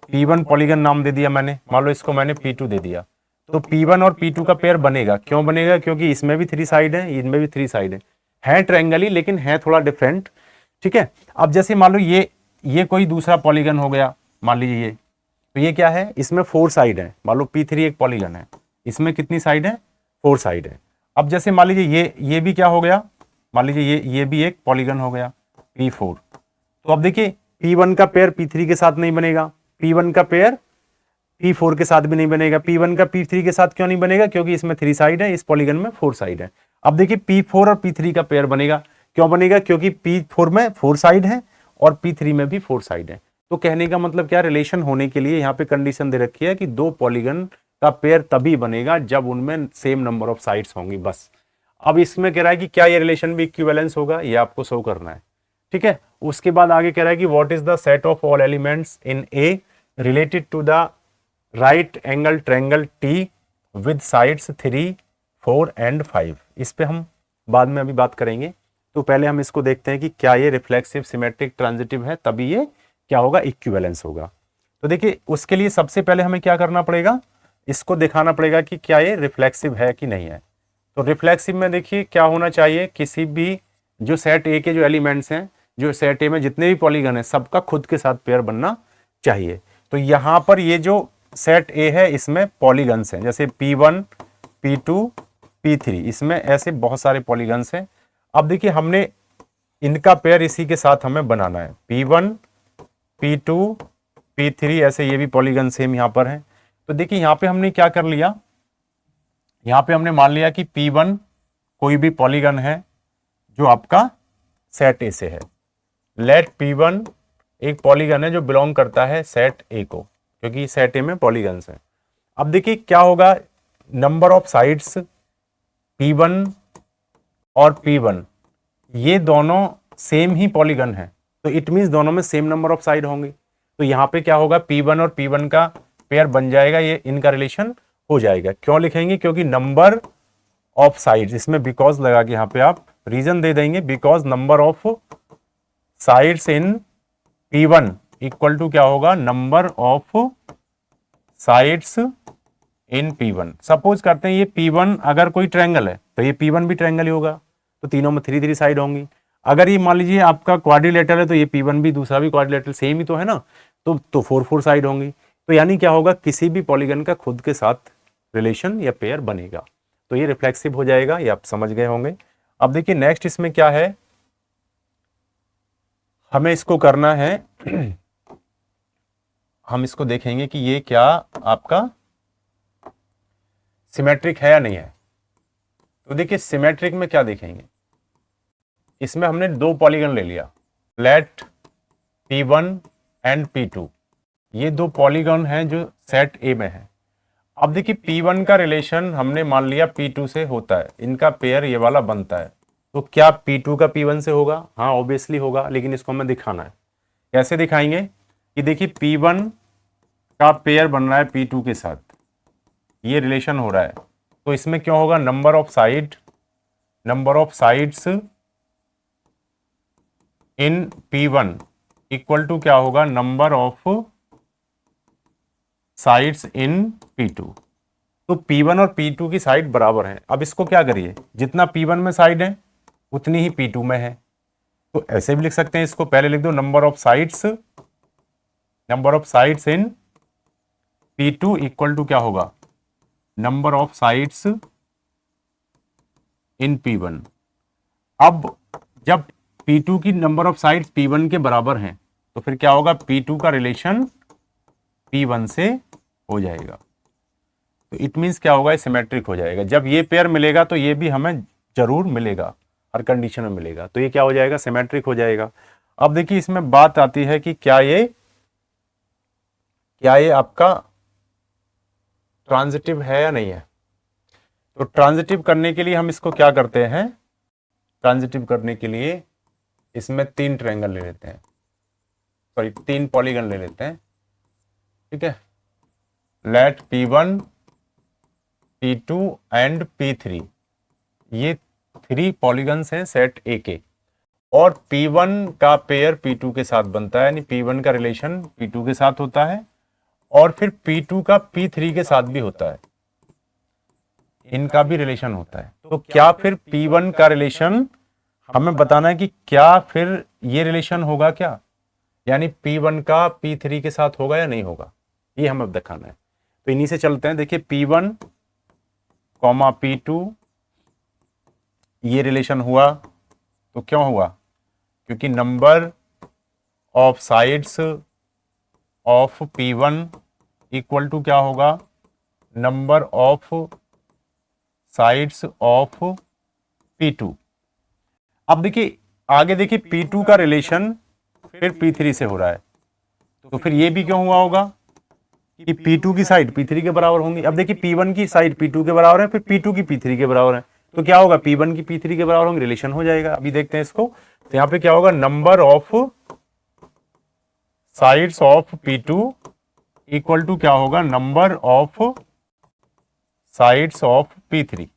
P1 पॉलीगन नाम दे दिया मैंने, मान लो इसको मैंने P2 दे दिया, तो P1 और P2 का पेयर बनेगा। क्यों बनेगा, क्योंकि इसमें भी 3 साइड है, इनमें भी 3 साइड है ट्रायंगल ही, लेकिन है थोड़ा डिफरेंट। ठीक है, अब जैसे मान लो ये कोई दूसरा पॉलीगन हो गया, मान लीजिए ये, तो ये क्या है, इसमें 4 साइड है। मान लो P3 एक पॉलीगन है, इसमें कितनी साइड है, 4 साइड है। अब जैसे मान लीजिए ये भी क्या हो गया, मान लीजिए ये भी एक पॉलीगन हो गया P4। तो अब देखिए P1 का पेयर P3 के साथ नहीं बनेगा, P1 का पेयर P4 के साथ भी नहीं बनेगा। P1 का P3 के साथ क्यों नहीं बनेगा, क्योंकि इसमें 3 साइड है, इस पॉलीगन में 4 साइड है। अब देखिए P4 और P3 का पेयर बनेगा। क्यों बनेगा, क्योंकि P4 में 4 साइड है और P3 में भी 4 साइड है। तो कहने का मतलब क्या, रिलेशन होने के लिए यहाँ पे कंडीशन दे रखी है कि दो पॉलीगन का पेयर तभी बनेगा जब उनमें सेम नंबर ऑफ साइड्स होंगी, बस। अब इसमें कह रहा है कि क्या ये रिलेशन भी इक्विवेलेंस होगा, ये आपको शो करना है। ठीक है, उसके बाद आगे कह रहा है कि what is the set of all elements in A related to the right angle triangle T with sides 3, 4 and 5। इस पे हम बाद में अभी बात करेंगे। तो पहले हम इसको देखते हैं कि क्या ये रिफ्लेक्सिव, सिमेट्रिक, ट्रांजिटिव है, तभी ये क्या होगा, इक्विवेलेंस होगा। तो देखिए उसके लिए सबसे पहले हमें क्या करना पड़ेगा, इसको दिखाना पड़ेगा कि क्या ये रिफ्लेक्सिव है कि नहीं है। तो रिफ्लेक्सिव में देखिए क्या होना चाहिए, किसी भी जो सेट ए के जो एलिमेंट्स हैं, जो सेट ए में जितने भी पॉलीगन है, सबका खुद के साथ पेयर बनना चाहिए। तो यहां पर ये जो सेट ए है इसमें पॉलीगन्स हैं, जैसे P1, P2, P3, इसमें ऐसे बहुत सारे पॉलीगन्स हैं। अब देखिए हमने इनका पेयर इसी के साथ हमें बनाना है, P1, P2, P3, ऐसे ये भी पॉलीगन सेम यहाँ पर हैं। तो देखिए यहाँ पे हमने क्या कर लिया, यहाँ पे हमने मान लिया कि P1 कोई भी पॉलीगन है जो आपका सेट ए से है। लेट P1 एक पॉलीगन है जो बिलोंग करता है सेट ए को, क्योंकि सेट ए में पॉलीगन्स हैं। अब देखिए क्या होगा, नंबर ऑफ साइड्स P1 और P1 ये दोनों सेम ही पॉलीगन है, तो इट मींस दोनों में सेम नंबर ऑफ साइड होंगे। तो यहाँ पे क्या होगा, P1 और P1 का पेयर बन जाएगा, ये इनका रिलेशन हो जाएगा। क्यों लिखेंगे, क्योंकि नंबर ऑफ साइड्स, इसमें बिकॉज लगा के यहाँ पे आप रीजन दे देंगे, because number of sides in P1 equal to क्या होगा, number of sides in P1। Suppose करते हैं ये P1 अगर कोई ट्रायंगल है तो ये P1 भी ट्रायंगल ही होगा, तो तीनों में 3 साइड होंगी। अगर ये मान लीजिए आपका क्वाड्रिलेटरल है तो ये P1 भी दूसरा भी क्वाड्रिलेटरल, सेम ही तो है ना, तो 4 साइड होंगी। तो यानी क्या होगा, किसी भी पॉलीगन का खुद के साथ रिलेशन या पेयर बनेगा, तो ये रिफ्लेक्सिव हो जाएगा, ये आप समझ गए होंगे। अब देखिए नेक्स्ट इसमें क्या है, हमें इसको करना है हम इसको देखेंगे कि ये क्या आपका सिमेट्रिक है या नहीं है। तो देखिए सिमेट्रिक में क्या देखेंगे, इसमें हमने 2 पॉलीगन ले लिया, लेट P1 एंड P2, ये 2 पॉलीगन हैं जो सेट ए में है। अब देखिए P1 का रिलेशन हमने मान लिया P2 से होता है, इनका पेयर ये वाला बनता है। तो क्या P2 का P1 से होगा, हाँ ऑब्वियसली होगा, लेकिन इसको हमें दिखाना है। कैसे दिखाएंगे कि देखिए P1 का पेयर बन रहा है P2 के साथ, ये रिलेशन हो रहा है, तो इसमें क्या होगा, number of sides in P1 equal to क्या होगा, number of sides in P2। तो P1 और P2 की साइड बराबर है। अब इसको क्या करिए, जितना P1 में साइड है उतनी ही P2 में है, तो ऐसे भी लिख सकते हैं इसको, पहले लिख दो number of sides in P2 equal to क्या होगा, number of sides in P1। अब जब P2 की नंबर ऑफ साइड्स P1 के बराबर हैं तो फिर क्या होगा, P2 का रिलेशन P1 से हो जाएगा। तो इट मीन्स क्या होगा, सिमेट्रिक हो जाएगा। जब ये पेयर मिलेगा तो ये भी हमें जरूर मिलेगा, हर कंडीशन में मिलेगा, तो ये क्या हो जाएगा, सिमेट्रिक हो जाएगा। अब देखिए इसमें बात आती है कि क्या ये आपका ट्रांजिटिव है या नहीं है। तो ट्रांजिटिव करने के लिए हम इसको क्या करते हैं, ट्रांजिटिव करने के लिए इसमें 3 ट्रायंगल ले लेते हैं, सॉरी 3 पॉलीगन ले लेते हैं, ठीक है। Late P1, P2 and P3, ये 3 पॉलीगन्स हैं सेट ए के, और P1 का पेयर P2 के साथ बनता है, यानी P1 का रिलेशन P2 के साथ होता है, और फिर P2 का P3 के साथ भी होता है, इनका भी रिलेशन होता है। तो क्या फिर P1 का रिलेशन हमें बताना है कि क्या फिर ये रिलेशन होगा क्या, यानी P1 का P3 के साथ होगा या नहीं होगा, ये हमें दिखाना है। तो इन्हीं से चलते हैं। देखिए P1, P2 ये रिलेशन हुआ, तो क्यों हुआ, क्योंकि number of sides of P1 equal to क्या होगा, number of sides of P2। अब देखिए आगे देखिए P2 का रिलेशन फिर P3 से हो रहा है, तो फिर ये भी क्यों हुआ होगा कि P2 की साइड P3 के बराबर होंगी। अब देखिए P1 की साइड P2 के बराबर है, फिर P2 की P3 के बराबर है, तो क्या होगा, P1 की P3 के बराबर होंगे, रिलेशन हो जाएगा। अभी देखते हैं इसको, तो यहाँ पे क्या होगा, number of sides of P2 equal to क्या होगा, number of sides of P3।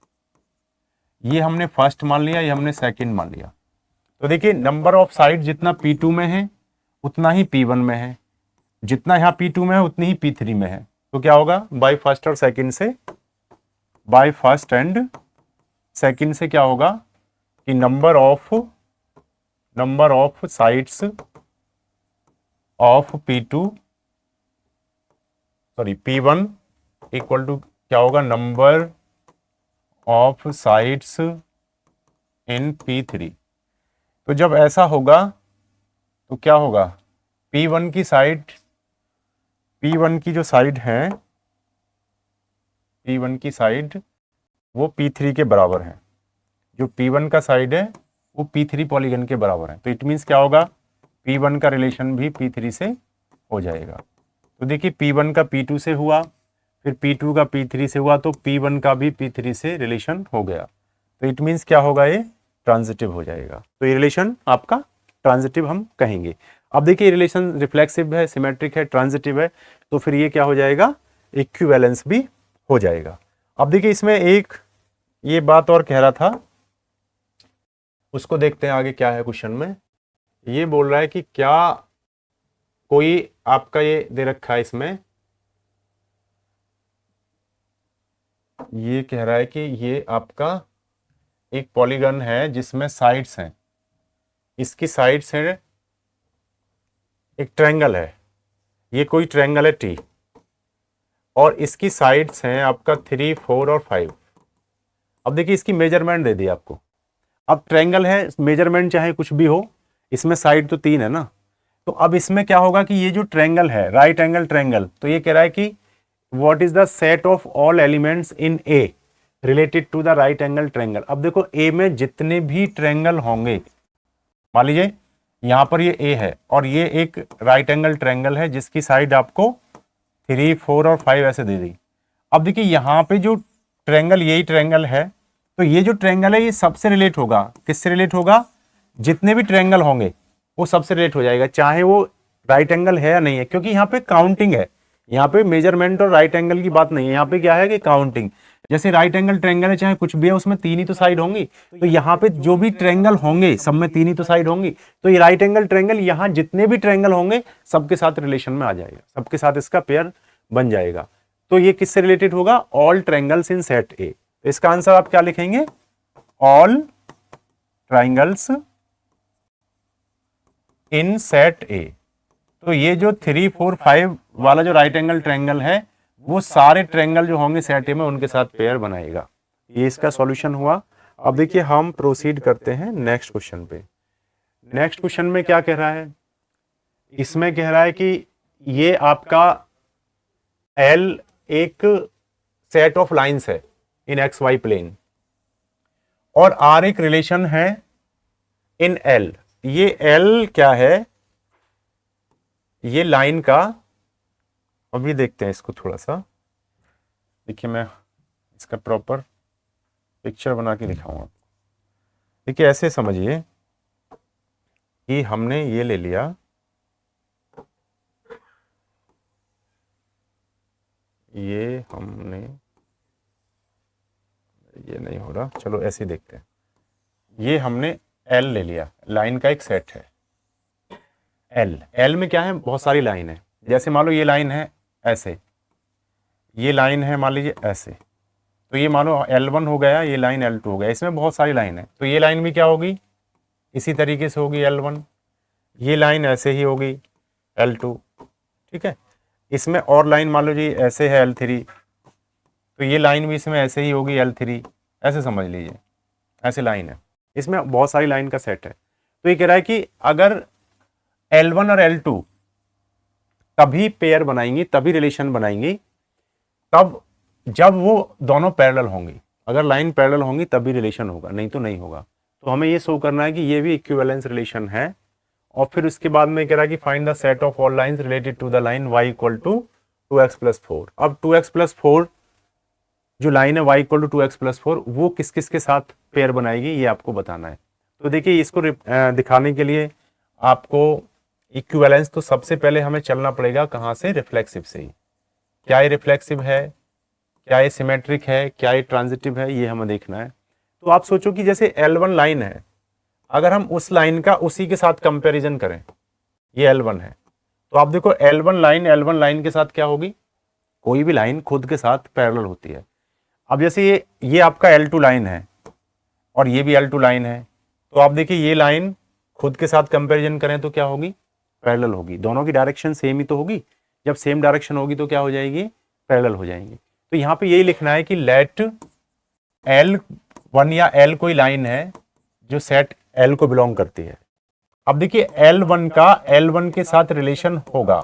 ये हमने फर्स्ट मान लिया, ये हमने सेकंड मान लिया। तो देखिए नंबर ऑफ साइड जितना P2 में है उतना ही P1 में है, जितना यहाँ P2 में है उतनी ही P3 में है। तो क्या होगा, बाय फर्स्ट और सेकंड से, बाय फर्स्ट एंड सेकंड से क्या होगा कि number of sides of P1 equal to क्या होगा, number of sides in P3। तो जब ऐसा होगा तो क्या होगा, P1 की जो साइड है, P1 की साइड वो P3 के बराबर है, जो P1 का साइड है वो P3 पॉलीगन के बराबर है। तो इट मीन्स क्या होगा, P1 का रिलेशन भी P3 से हो जाएगा। तो देखिए P1 का P2 से हुआ, फिर P2 का P3 से हुआ, तो P1 का भी P3 से रिलेशन हो गया। तो इट मीन्स क्या होगा, ये ट्रांजिटिव हो जाएगा। तो ये रिलेशन आपका ट्रांजिटिव हम कहेंगे। अब देखिए रिलेशन रिफ्लेक्सिव है, सिमेट्रिक है, ट्रांजिटिव है, तो फिर ये क्या हो जाएगा, इक्विवेलेंस भी हो जाएगा। अब देखिए इसमें एक ये बात और कह रहा था, उसको देखते हैं आगे क्या है क्वेश्चन में। ये बोल रहा है कि क्या कोई आपका ये दे रखा है, इसमें ये कह रहा है कि ये आपका एक पॉलीगन है जिसमें साइड्स हैं, इसकी साइड्स है, एक ट्रायंगल है, ये कोई ट्रायंगल है T, और इसकी साइड्स हैं आपका 3, 4 और 5। अब देखिए इसकी मेजरमेंट दे दी आपको। अब ट्रायंगल है, मेजरमेंट चाहे कुछ भी हो, इसमें साइड तो 3 है ना, तो अब इसमें क्या होगा कि ये जो ट्रायंगल है, राइट एंगल ट्रायंगल, तो ये कह रहा है कि what is the set of all elements in A related to the right angle triangle. अब देखो A में जितने भी ट्रायंगल होंगे, मान लीजिए यहां पर ये A है और ये एक राइट एंगल ट्रायंगल है जिसकी साइड आपको 3, 4 और 5 ऐसे दे दी। अब देखिए यहाँ पे जो ट्रायंगल, यही ट्रायंगल है, तो ये जो ट्रायंगल है ये सबसे रिलेट होगा, किससे रिलेट होगा, जितने भी ट्रायंगल होंगे वो सबसे रिलेट हो जाएगा, चाहे वो राइट एंगल है या नहीं है, क्योंकि यहाँ पे काउंटिंग है, यहाँ पे मेजरमेंट और राइट एंगल की बात नहीं है, यहाँ पे क्या है कि काउंटिंग। जैसे राइट एंगल ट्रायंगल है, चाहे कुछ भी है, उसमें 3 ही तो साइड होंगी, तो यहाँ पे जो भी ट्रायंगल होंगे सब में 3 ही तो साइड होंगी, तो ये राइट एंगल ट्रायंगल यहाँ जितने भी ट्रायंगल होंगे सबके साथ रिलेशन में आ जाएगा, सबके साथ इसका पेयर बन जाएगा। तो ये किससे रिलेटेड होगा? ऑल ट्रायंगल्स इन सेट ए। इसका आंसर आप क्या लिखेंगे? ऑल ट्रायंगल्स इन सेट ए। तो ये जो 3, 4, 5 वाला जो राइट एंगल ट्रायंगल है वो सारे ट्रायंगल जो होंगे सेट ए में उनके साथ पेयर बनाएगा। ये इसका सॉल्यूशन हुआ। अब देखिए हम प्रोसीड करते हैं नेक्स्ट क्वेश्चन पे। नेक्स्ट क्वेश्चन में क्या कह रहा है? इसमें कह रहा है कि ये आपका L एक सेट ऑफ लाइंस है इन एक्स वाई प्लेन और R एक रिलेशन है इन L। ये L क्या है? ये लाइन का, अभी देखते हैं इसको थोड़ा सा। देखिए मैं इसका प्रॉपर पिक्चर बना के दिखाऊंगा आपको। देखिए ऐसे समझिए कि हमने ये ले लिया, ये हमने, ये नहीं हो रहा, चलो ऐसे देखते हैं। ये हमने L ले लिया, लाइन का एक सेट है L में क्या है? बहुत सारी लाइन है। जैसे मान लो ये लाइन है ऐसे, ये लाइन है मान लीजिए ऐसे, तो ये मानो L1 हो गया, ये लाइन L2 हो गया, इसमें बहुत सारी लाइन है। तो ये लाइन भी क्या होगी? इसी तरीके से होगी L1, ये लाइन ऐसे ही होगी L2, ठीक है। इसमें और लाइन मान लो जी ऐसे है L3, तो ये लाइन भी इसमें ऐसे ही होगी L3, ऐसे समझ लीजिए, ऐसे लाइन है, इसमें बहुत सारी लाइन का सेट है। तो ये कह रहा है कि अगर L1 और L2 तभी पेयर बनाएंगी, तभी रिलेशन बनाएंगी तब जब वो दोनों पैरेलल होंगी। अगर लाइन पैरेलल होंगी तभी रिलेशन होगा, नहीं तो नहीं होगा। तो हमें ये शो करना है कि ये भी इक्विवेलेंस रिलेशन है। और फिर उसके बाद में कह रहा है कि find the set of all lines related to the line y equal to 2x plus 4। अब 2x प्लस 4 जो लाइन है y equal to 2x plus 4 वो किस किस के साथ पेयर बनाएगी ये आपको बताना है। तो देखिए इसको दिखाने के लिए आपको इक्विवेलेंस, तो सबसे पहले हमें चलना पड़ेगा कहाँ से? रिफ्लेक्सिव से ही। क्या ये रिफ्लेक्सिव है, क्या ये सिमेट्रिक है, क्या ये ट्रांजिटिव है, ये हमें देखना है। तो आप सोचो कि जैसे L1 लाइन है, अगर हम उस लाइन का उसी के साथ कंपैरिजन करें, ये L1 है, तो आप देखो L1 लाइन के साथ क्या होगी? कोई भी लाइन खुद के साथ पैरेलल होती है। अब जैसे ये आपका L2 लाइन है और ये भी L2 लाइन है, तो आप देखिए ये लाइन खुद के साथ कंपैरिजन करें तो क्या होगी? पैरेलल होगी। दोनों की डायरेक्शन सेम ही तो होगी, जब सेम डायरेक्शन होगी तो क्या हो जाएगी? पैरेलल हो जाएंगी। तो यहाँ पे यही लिखना है कि लेट L1 या L कोई लाइन है जो सेट L को बिलोंग करती है। अब देखिए L1 का L1 के साथ रिलेशन होगा,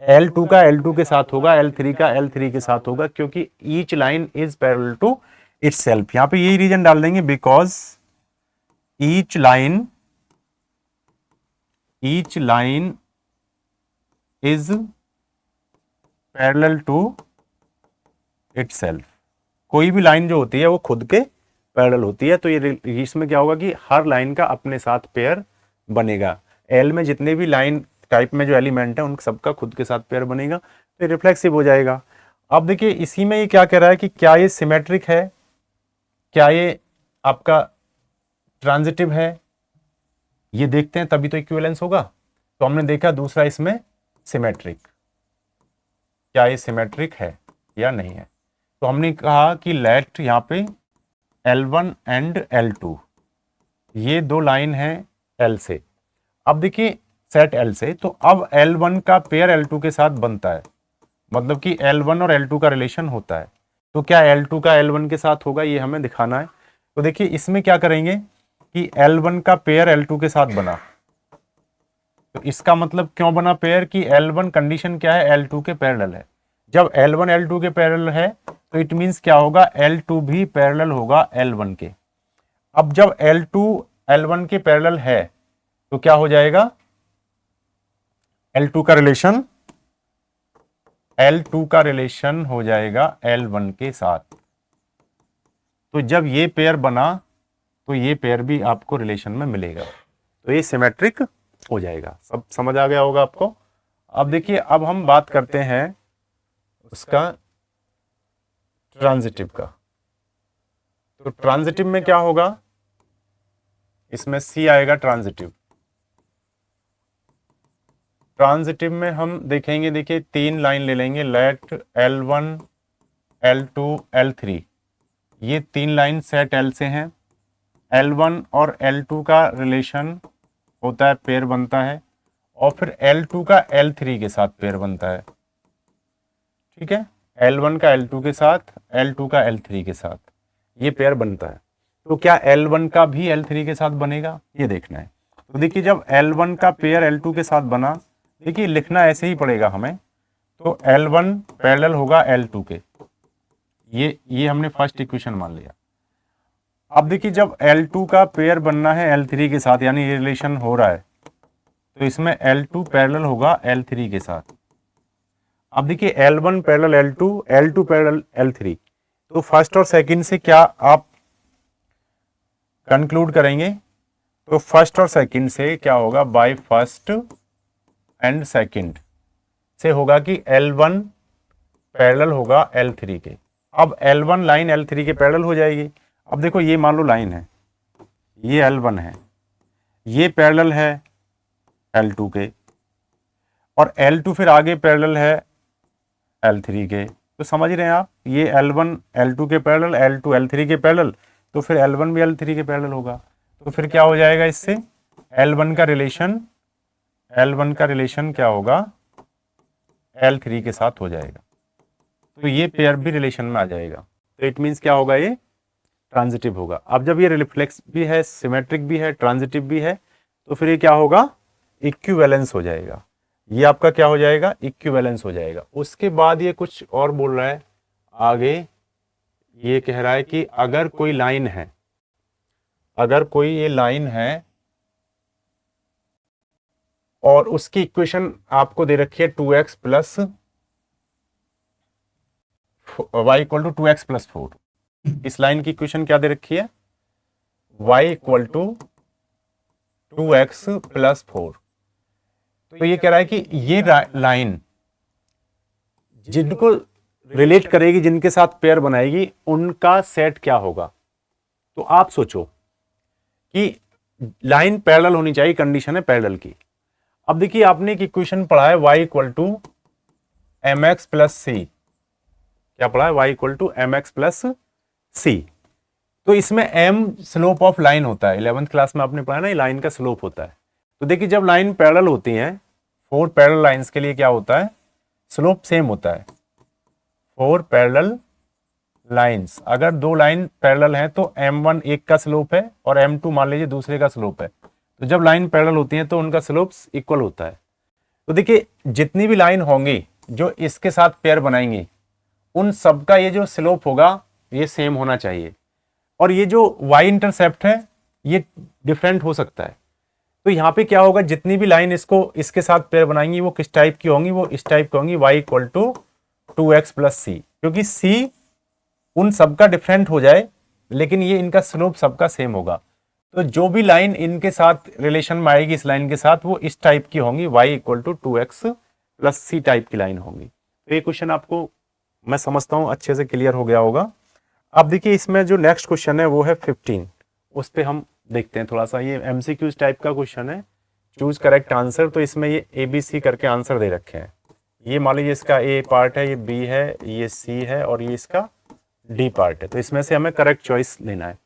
L2 का L2 के साथ होगा, L3 का L3 के साथ होगा, क्योंकि each line is parallel to itself. यहां पे यही रीजन डाल देंगे, because each line is parallel to itself. कोई भी लाइन जो होती है वो खुद के पैरेलल होती है। तो ये इसमें क्या होगा कि हर लाइन का अपने साथ पेयर बनेगा। एल में जितने भी लाइन टाइप में जो एलिमेंट है उन सबका खुद के साथ पेयर बनेगा, तो रिफ्लेक्सिव हो जाएगा। अब देखिए इसी में ये क्या कह रहा है कि क्या ये सिमेट्रिक है, क्या ये आपका ट्रांजिटिव है, ये देखते हैं तभी तो इक्विवेलेंस होगा। तो हमने देखा दूसरा इसमें सिमेट्रिक, क्या ये सिमेट्रिक है या नहीं है। तो हमने कहा कि लेट यहाँ पे L1 एंड L2 ये दो लाइन है L से। अब देखिए सेट L से, तो अब L1 का पेयर L2 के साथ बनता है, मतलब कि L1 और L2 का रिलेशन होता है। तो क्या L2 का L1 के साथ होगा, ये हमें दिखाना है। तो देखिए इसमें क्या करेंगे कि L1 का पेयर L2 के साथ बना, तो इसका मतलब क्यों बना पेयर कि L1 कंडीशन क्या है? L2 के पैरेलल है। जब L1 L2 के पैरेलल है तो इट मींस क्या होगा? L2 भी पैरेलल होगा L1 के। अब जब L2 L1 के पैरेलल है तो क्या हो जाएगा? L2 का रिलेशन हो जाएगा L1 के साथ। तो जब ये पेयर बना तो ये पेयर भी आपको रिलेशन में मिलेगा। तो ये सिमेट्रिक हो जाएगा। सब समझ आ गया होगा आपको। अब देखिए, अब हम बात करते हैं उसका ट्रांजिटिव का। तो ट्रांजिटिव में क्या होगा, इसमें सी आएगा ट्रांजिटिव। ट्रांजिटिव में हम देखेंगे, देखिए 3 लाइन ले लेंगे, लेट L1 L2 L3, ये 3 लाइन सेट L से हैं। L1 और L2 का रिलेशन होता है, पेयर बनता है, और फिर L2 का L3 के साथ पेयर बनता है। ठीक है, L1 का L2 के साथ, L2 का L3 के साथ ये पेयर बनता है। तो क्या L1 का भी L3 के साथ बनेगा, ये देखना है। तो देखिए, जब L1 का पेयर L2 के साथ बना, देखिए लिखना ऐसे ही पड़ेगा हमें। तो L1 पैरेलल होगा L2 के, ये हमने फर्स्ट इक्वेशन मान लिया। अब देखिए, जब L2 का पेयर बनना है L3 के साथ, यानी ये रिलेशन हो रहा है, तो इसमें L2 पैरेलल होगा L3 के साथ। अब देखिए, L1 parallel L2, L2 parallel L3, तो फर्स्ट और सेकंड से क्या आप कंक्लूड करेंगे? तो फर्स्ट और सेकंड से क्या होगा, बाय फर्स्ट एंड सेकंड से होगा कि L1 पैरेलल होगा L3 के। अब L1 लाइन L3 के पैरेलल हो जाएगी। अब देखो, ये मान लो लाइन है, ये L1 है, ये पैरेलल है L2 के, और L2 फिर आगे पैरेलल है L3 के। तो समझ रहे हैं आप, ये L1 L2 के पैरेलल, L2 L3 के पैरेलल, तो फिर L1 भी L3 के पैरेलल होगा। तो फिर क्या हो जाएगा, इससे L1 का रिलेशन क्या होगा, L3 के साथ हो जाएगा। तो ये पेयर भी रिलेशन में आ जाएगा। तो इट मीन्स क्या होगा, ये ट्रांजिटिव होगा। अब जब ये रिफ्लेक्स भी है, सिमेट्रिक भी है, ट्रांजिटिव भी है, तो फिर ये क्या होगा, इक्विवेलेंस हो जाएगा। ये आपका क्या हो जाएगा, इक्विवेलेंस हो जाएगा। उसके बाद ये कुछ और बोल रहा है आगे, ये कह रहा है कि अगर कोई लाइन है, अगर कोई ये लाइन है और उसकी इक्वेशन आपको दे रखी है 2x plus y equal to 2x plus 4। इस लाइन की इक्वेशन क्या दे रखी है, y equal to 2x plus 4। तो ये कह रहा है कि ये लाइन जिनको रिलेट करेगी, जिनके साथ पेयर बनाएगी, उनका सेट क्या होगा। तो आप सोचो कि लाइन पैरेलल होनी चाहिए, कंडीशन है पैरेलल की। अब देखिए, आपने एक इक्वेशन पढ़ा है y equal to mx plus C. क्या पढ़ा है, y equal to mx plus C. तो इसमें m स्लोप ऑफ लाइन होता है, 11th क्लास में आपने पढ़ा ना, ये लाइन का स्लोप होता है। तो देखिए, जब लाइन पैरेलल होती है, 4 पैरेलल लाइंस के लिए क्या होता है, स्लोप सेम होता है। 4 पैरेलल लाइंस, अगर 2 लाइन पैरेलल हैं तो m1 एक का स्लोप है और m2 मान लीजिए दूसरे का स्लोप है। तो जब लाइन पैरेलल होती है तो उनका स्लोप इक्वल होता है। तो देखिए, जितनी भी लाइन होंगी जो इसके साथ पेयर बनाएंगी, उन सब का ये जो स्लोप होगा ये सेम होना चाहिए। और ये जो y इंटरसेप्ट है ये डिफरेंट हो सकता है। तो यहाँ पे क्या होगा, जितनी भी लाइन इसके साथ पेयर बनाएंगी वो किस टाइप की होंगी, वो इस टाइप की होंगी, y equal to 2x plus C. क्योंकि c उन सबका डिफरेंट हो जाए, लेकिन ये इनका स्लोप सबका सेम होगा। तो जो भी लाइन इनके साथ रिलेशन में आएगी इस लाइन के साथ, वो इस टाइप की होंगी, y equal to 2x plus C type की लाइन होंगी। तो ये क्वेश्चन आपको मैं समझता हूँ अच्छे से क्लियर हो गया होगा। अब देखिए, इसमें जो नेक्स्ट क्वेश्चन है वो है 15, उस पर हम देखते हैं थोड़ा सा। ये MCQ टाइप का क्वेश्चन है, चूज करेक्ट आंसर। तो इसमें ये ABC करके आंसर दे रखे हैं। ये मान लीजिए इसका A पार्ट है, ये B है, ये C है और ये इसका D पार्ट है। तो इसमें से हमें करेक्ट चॉइस लेना है।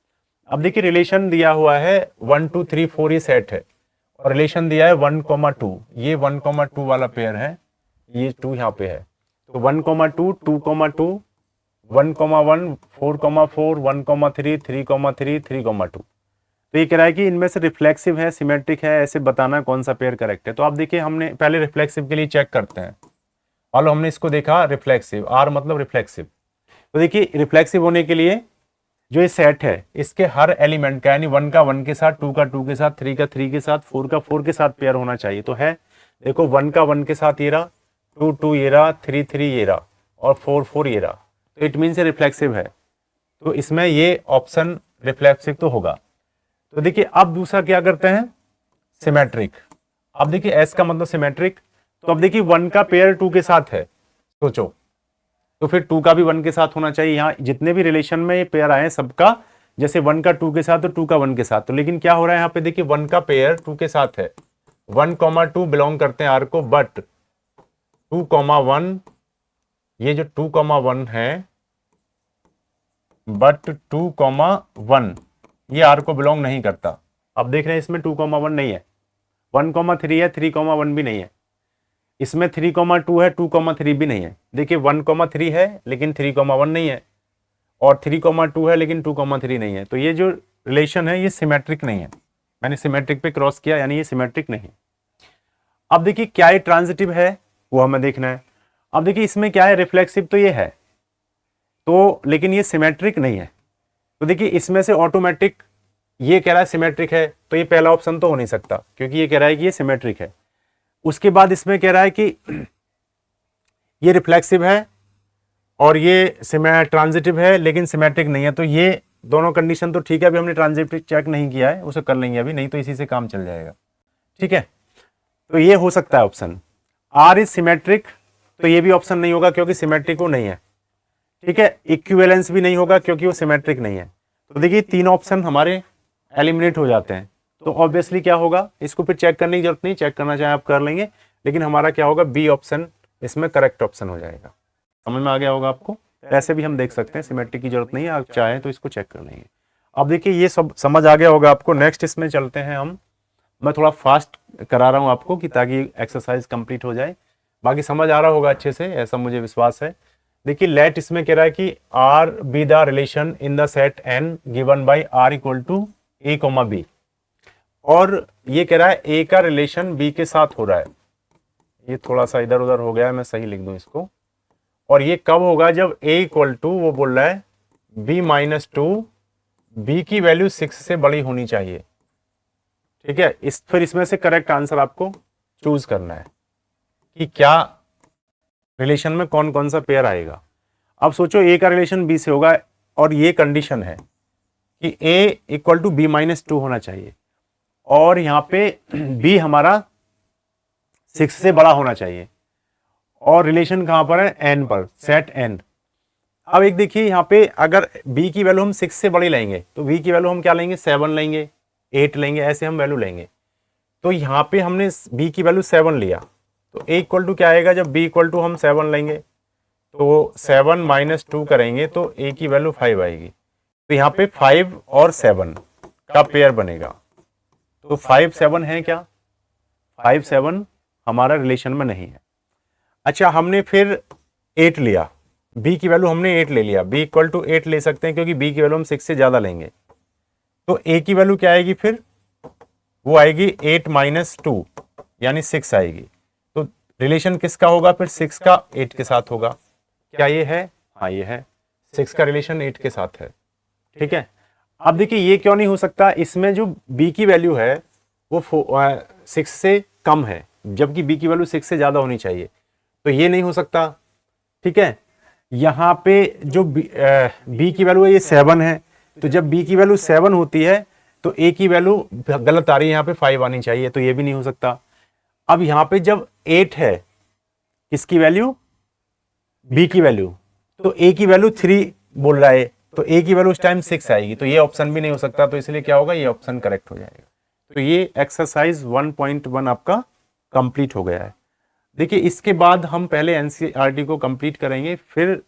अब देखिए, रिलेशन दिया हुआ है 1 2 3 4 ये सेट है, और रिलेशन दिया है 1,2। ये 1,2 वाला पेयर है, ये 2 यहाँ पे है। तो 1,2 2,2 1,1 4,4 1,3 3,3 3,2। तो ये कह रहा है कि इनमें से रिफ्लेक्सिव है, सिमेट्रिक है, ऐसे बताना कौन सा पेयर करेक्ट है। तो आप देखिए, हमने पहले रिफ्लेक्सिव के लिए चेक करते हैं। और हमने इसको देखा रिफ्लेक्सिव, R मतलब रिफ्लेक्सिव। तो देखिए, रिफ्लेक्सिव होने के लिए जो ये सेट है इसके हर एलिमेंट का, यानी 1 का 1 के साथ, 2 का 2 के साथ, 3 का 3 के साथ, 4 का 4 के साथ पेयर होना चाहिए। तो है, देखो 1 का 1 के साथ ये रहा, 2 2 ये रहा, 3 3 ये रहा और 4 4 ये रहा। तो इट मीन्स ये रिफ्लेक्सिव है। तो इसमें ये ऑप्शन रिफ्लेक्सिव तो होगा। तो देखिए, अब दूसरा क्या करते हैं, सिमेट्रिक। अब देखिए एस का मतलब सिमेट्रिक, तो अब देखिए 1 का पेयर 2 के साथ है, सोचो, तो फिर 2 का भी 1 के साथ होना चाहिए। यहाँ जितने भी रिलेशन में ये पेयर आए हैं सबका, जैसे 1 का 2 के साथ तो 2 का 1 के साथ, तो लेकिन क्या हो रहा है यहाँ पे देखिए 1 का पेयर 2 के साथ है, 1,2 बिलोंग करते हैं आर को, बट 2,1, ये जो 2,1 है, बट 2,1 ये आर को बिलोंग नहीं करता। अब देख रहे हैं इसमें 2,1 नहीं है, 1,3 है, 3,1 भी नहीं है, इसमें 3,2 है, 2,3 भी नहीं है। देखिए 1,3 है लेकिन 3,1 नहीं है, और 3,2 है लेकिन 2,3 नहीं है। तो ये जो रिलेशन है ये सिमेट्रिक नहीं है, मैंने सिमेट्रिक पे क्रॉस किया, यानी ये सिमेट्रिक नहीं। अब देखिए क्या ये ट्रांजिटिव है वो हमें देखना है। अब देखिए इसमें क्या है, रिफ्लेक्सिव तो ये है, तो लेकिन ये सिमेट्रिक नहीं है। तो देखिए इसमें से ऑटोमेटिक ये कह रहा है सिमेट्रिक है, तो ये पहला ऑप्शन तो हो नहीं सकता क्योंकि ये कह रहा है कि ये सिमेट्रिक है। उसके बाद इसमें कह रहा है कि ये रिफ्लेक्सिव है और ये ट्रांजिटिव है लेकिन सिमेट्रिक नहीं है। तो ये दोनों कंडीशन तो ठीक है, अभी हमने ट्रांजिटिव चेक नहीं किया है, उसे कर लेंगे अभी, नहीं तो इसी से काम चल जाएगा। ठीक है, तो ये हो सकता है ऑप्शन। आर इज सिमेट्रिक, तो ये भी ऑप्शन नहीं होगा क्योंकि सिमेट्रिक वो नहीं है। ठीक है, इक्विवेलेंस भी नहीं होगा क्योंकि वो सिमेट्रिक नहीं है। तो देखिए तीन ऑप्शन हमारे एलिमिनेट हो जाते हैं। तो ऑब्वियसली क्या होगा, इसको फिर चेक करने की जरूरत नहीं, चेक करना चाहे आप कर लेंगे, लेकिन हमारा क्या होगा, बी ऑप्शन इसमें करेक्ट ऑप्शन हो जाएगा। समझ में आ गया होगा आपको। ऐसे भी हम देख सकते हैं, सिमेट्रिक की जरूरत नहीं है, आप चाहें तो इसको चेक कर लेंगे। अब देखिए ये सब समझ आ गया होगा आपको। नेक्स्ट इसमें चलते हैं हम, मैं थोड़ा फास्ट करा रहा हूँ आपको कि ताकि एक्सरसाइज कंप्लीट हो जाए, बाकी समझ आ रहा होगा अच्छे से, ऐसा मुझे विश्वास है। देखिए लेट इसमें कह रहा है कि R be the relation in the set N given by R equal to A comma B, और ये कह रहा है ए का रिलेशन बी के साथ हो रहा है। ये थोड़ा सा इधर उधर हो गया है, मैं सही लिख दूं इसको। और ये कब होगा, जब ए इक्वल टू, वो बोल रहा है बी माइनस टू, बी की वैल्यू 6 से बड़ी होनी चाहिए। ठीक है, फिर इसमें से करेक्ट आंसर आपको चूज करना है कि क्या रिलेशन में कौन कौन सा पेयर आएगा। अब सोचो ए का रिलेशन बी से होगा और ये कंडीशन है कि A equal to B minus two होना चाहिए, और यहाँ पे बी हमारा 6 से बड़ा होना चाहिए, और रिलेशन कहां पर है, एन पर, सेट एन। अब एक देखिए यहाँ पे अगर बी की वैल्यू हम 6 से बड़ी लेंगे तो बी की वैल्यू हम क्या लेंगे, 7 लेंगे, 8 लेंगे, ऐसे हम वैल्यू लेंगे। तो यहाँ पे हमने बी की वैल्यू 7 लिया, तो ए इक्वल टू क्या आएगा, जब बी इक्वल टू हम 7 लेंगे तो 7 माइनस 2 करेंगे तो ए की वैल्यू 5 आएगी। तो यहाँ पे 5 और 7 का पेयर बनेगा। तो 5 7 है क्या, 5 7 हमारा रिलेशन में नहीं है। अच्छा, हमने फिर 8 लिया, बी की वैल्यू हमने 8 ले लिया, बी इक्वल टू 8 ले सकते हैं क्योंकि बी की वैल्यू हम 6 से ज्यादा लेंगे। तो ए की वैल्यू क्या आएगी, फिर वो आएगी 8 माइनस 2 यानी 6 आएगी। तो रिलेशन किसका होगा, फिर 6 का 8 के साथ होगा। क्या ये है, हाँ ये है, 6 का रिलेशन 8 के साथ है। ठीक है, अब देखिए ये क्यों नहीं हो सकता, इसमें जो बी की वैल्यू है वो 6 से कम है, जबकि बी की वैल्यू 6 से ज्यादा होनी चाहिए, तो ये नहीं हो सकता। ठीक है, यहाँ पे जो बी की वैल्यू है ये 7 है, तो जब बी की वैल्यू 7 होती है तो ए की वैल्यू गलत आ रही है, यहाँ पे 5 आनी चाहिए, तो ये भी नहीं हो सकता। अब यहाँ पे जब 8 है, किसकी वैल्यू, बी की वैल्यू, तो ए की वैल्यू 3 बोल रहा है, तो ए की वैल्यू उस टाइम 6 आएगी, तो ये ऑप्शन भी नहीं हो सकता। तो इसलिए क्या होगा, ये ऑप्शन करेक्ट हो जाएगा। तो ये एक्सरसाइज 1.1 आपका कंप्लीट हो गया है। देखिए इसके बाद हम पहले एनसीईआरटी को कंप्लीट करेंगे, फिर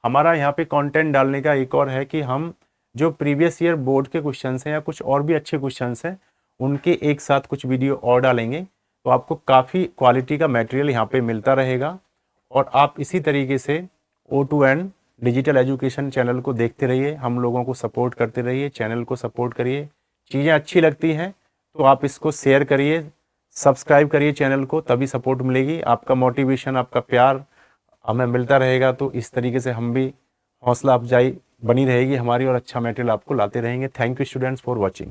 हमारा यहाँ पे कंटेंट डालने का एक और है कि हम जो प्रीवियस ईयर बोर्ड के क्वेश्चंस हैं या कुछ और भी अच्छे क्वेश्चंस हैं उनके एक साथ कुछ वीडियो और डालेंगे, तो आपको काफ़ी क्वालिटी का मटेरियल यहाँ पे मिलता रहेगा। और आप इसी तरीके से O2N डिजिटल एजुकेशन चैनल को देखते रहिए, हम लोगों को सपोर्ट करते रहिए, चैनल को सपोर्ट करिए। चीज़ें अच्छी लगती हैं तो आप इसको शेयर करिए, सब्सक्राइब करिए चैनल को, तभी सपोर्ट मिलेगी। आपका मोटिवेशन, आपका प्यार हमें मिलता रहेगा, तो इस तरीके से हम भी हौसला अफजाई बनी रहेगी हमारी और अच्छा मटेरियल आपको लाते रहेंगे। Thank you students for watching.